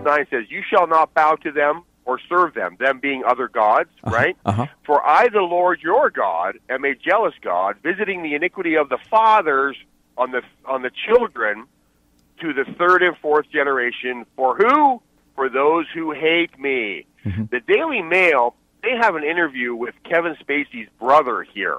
5:9 says, "You shall not bow to them or serve them," them being other gods, right? "For I, the Lord your God, am a jealous God, visiting the iniquity of the fathers on the children to the third and fourth generation. For who? For those who hate me." The Daily Mail, they have an interview with Kevin Spacey's brother here.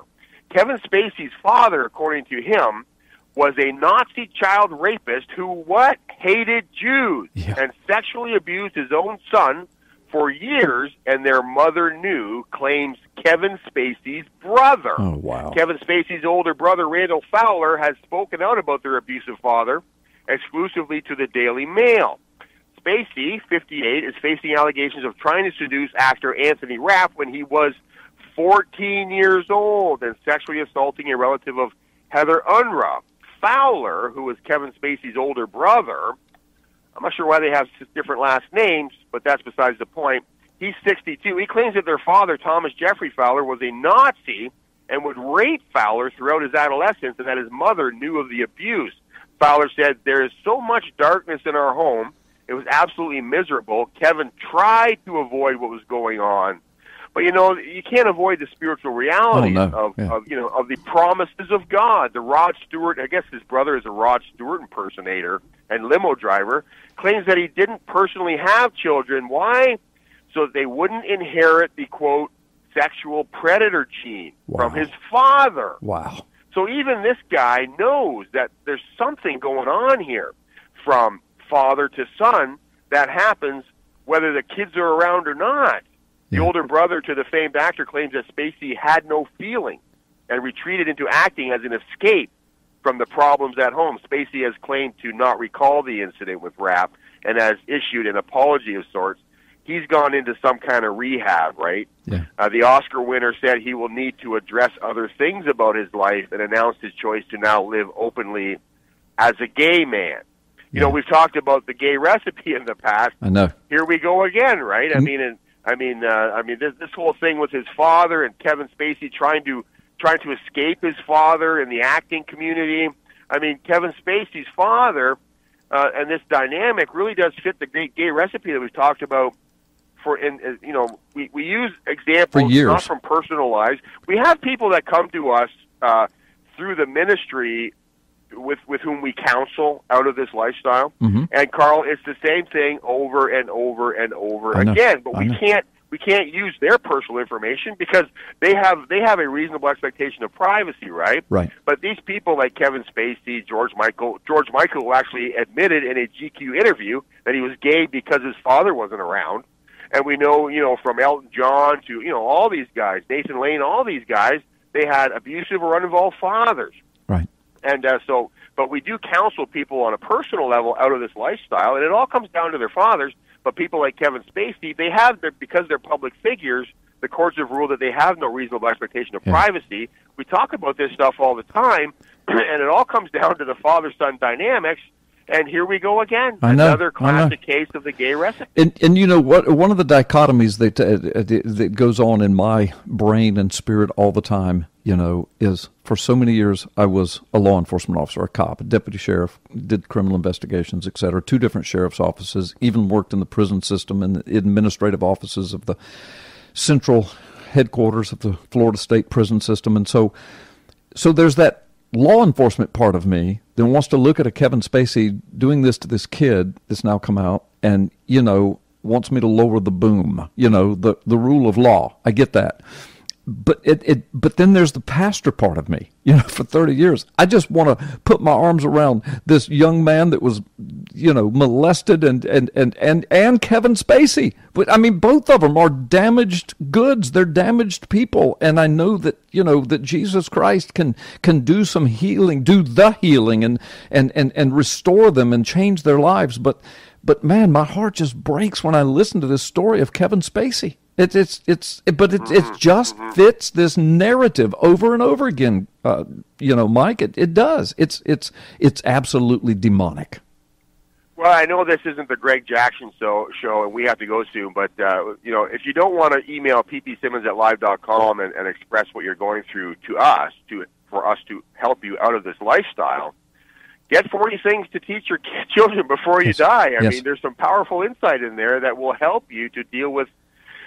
Kevin Spacey's father, according to him, was a Nazi child rapist who what? Hated Jews and sexually abused his own son for years, and their mother knew, claims Kevin Spacey's brother. Oh, wow. Kevin Spacey's older brother, Randall Fowler, has spoken out about their abusive father exclusively to the Daily Mail. Spacey, 58, is facing allegations of trying to seduce actor Anthony Rapp when he was 14 years old and sexually assaulting a relative of Heather Unruh. Fowler, who was Kevin Spacey's older brother, I'm not sure why they have different last names, but that's besides the point. He's 62. He claims that their father, Thomas Jeffrey Fowler, was a Nazi and would rape Fowler throughout his adolescence, and that his mother knew of the abuse. Fowler said, "There is so much darkness in our home. It was absolutely miserable. Kevin tried to avoid what was going on." But, you can't avoid the spiritual realities of the promises of God. The Rod Stewart, I guess his brother is a Rod Stewart impersonator and limo driver, claims that he didn't personally have children. Why? So that they wouldn't inherit the, quote, sexual predator gene from his father. Wow. So even this guy knows that there's something going on here from father to son that happens whether the kids are around or not. The older brother to the famed actor claims that Spacey had no feeling and retreated into acting as an escape from the problems at home. Spacey has claimed to not recall the incident with Rapp and has issued an apology of sorts. He's gone into some kind of rehab, right? Yeah. The Oscar winner said he will need to address other things about his life and announced his choice to now live openly as a gay man. You know, we've talked about the gay recipe in the past. I know. Here we go again, right? This whole thing with his father and Kevin Spacey trying to escape his father in the acting community. I mean, Kevin Spacey's father and this dynamic really does fit the great gay recipe that we've talked about. We use examples not from personal lives. We have people that come to us through the ministry with whom we counsel out of this lifestyle. And Carl, it's the same thing over and over and over again. But we can't use their personal information because they have a reasonable expectation of privacy, right? Right. But these people like Kevin Spacey, George Michael actually admitted in a GQ interview that he was gay because his father wasn't around. And we know, from Elton John to, all these guys, Nathan Lane, all these guys, they had abusive or uninvolved fathers. Right. And but we do counsel people on a personal level out of this lifestyle, and it all comes down to their fathers. But people like Kevin Spacey, because they're public figures, the courts have ruled that they have no reasonable expectation of privacy. We talk about this stuff all the time, and it all comes down to the father-son dynamics. And here we go again, another classic case of the gay recipe. And you know what? One of the dichotomies that goes on in my brain and spirit all the time, is for so many years I was a law enforcement officer, a cop, a deputy sheriff, did criminal investigations, et cetera, 2 different sheriff's offices, even worked in the prison system and the administrative offices of the central headquarters of the Florida State prison system. And so there's that law enforcement part of me that wants to look at a Kevin Spacey doing this to this kid that's now come out and, wants me to lower the boom, the rule of law. I get that. But but then there's the pastor part of me, for 30 years. I just want to put my arms around this young man that was, molested and Kevin Spacey. But I mean, both of them are damaged goods. They're damaged people. And I know that, that Jesus Christ can do some healing, do the healing and restore them and change their lives. But man, my heart just breaks when I listen to this story of Kevin Spacey. It just fits this narrative over and over again. Mike, it does. It's absolutely demonic. Well, I know this isn't the Greg Jackson show, and we have to go soon. But if you don't want to email ppsimmons@live.com and express what you're going through to us, for us to help you out of this lifestyle, get 40 things to teach your children before you die. I Yes. mean, there's some powerful insight in there that will help you to deal with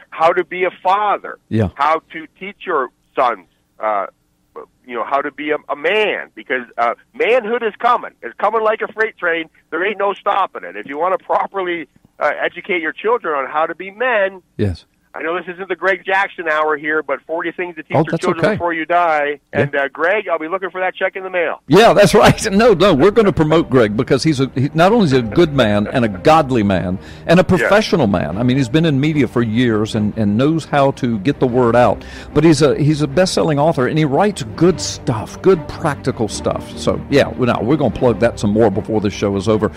how to be a father, Yeah. how to teach your sons, how to be a man, because manhood is coming. It's coming like a freight train. There ain't no stopping it. If you want to properly educate your children on how to be men, Yes. I know this isn't the Greg Jackson hour here, but 40 things to teach your that's children okay. before you die. Yeah. And Greg, I'll be looking for that check in the mail. Yeah, that's right. No, we're going to promote Greg because he not only is he a good man and a godly man and a professional man. I mean, he's been in media for years and knows how to get the word out. But he's a best-selling author, and he writes good stuff, good practical stuff. So, yeah, we're going to plug that some more before this show is over.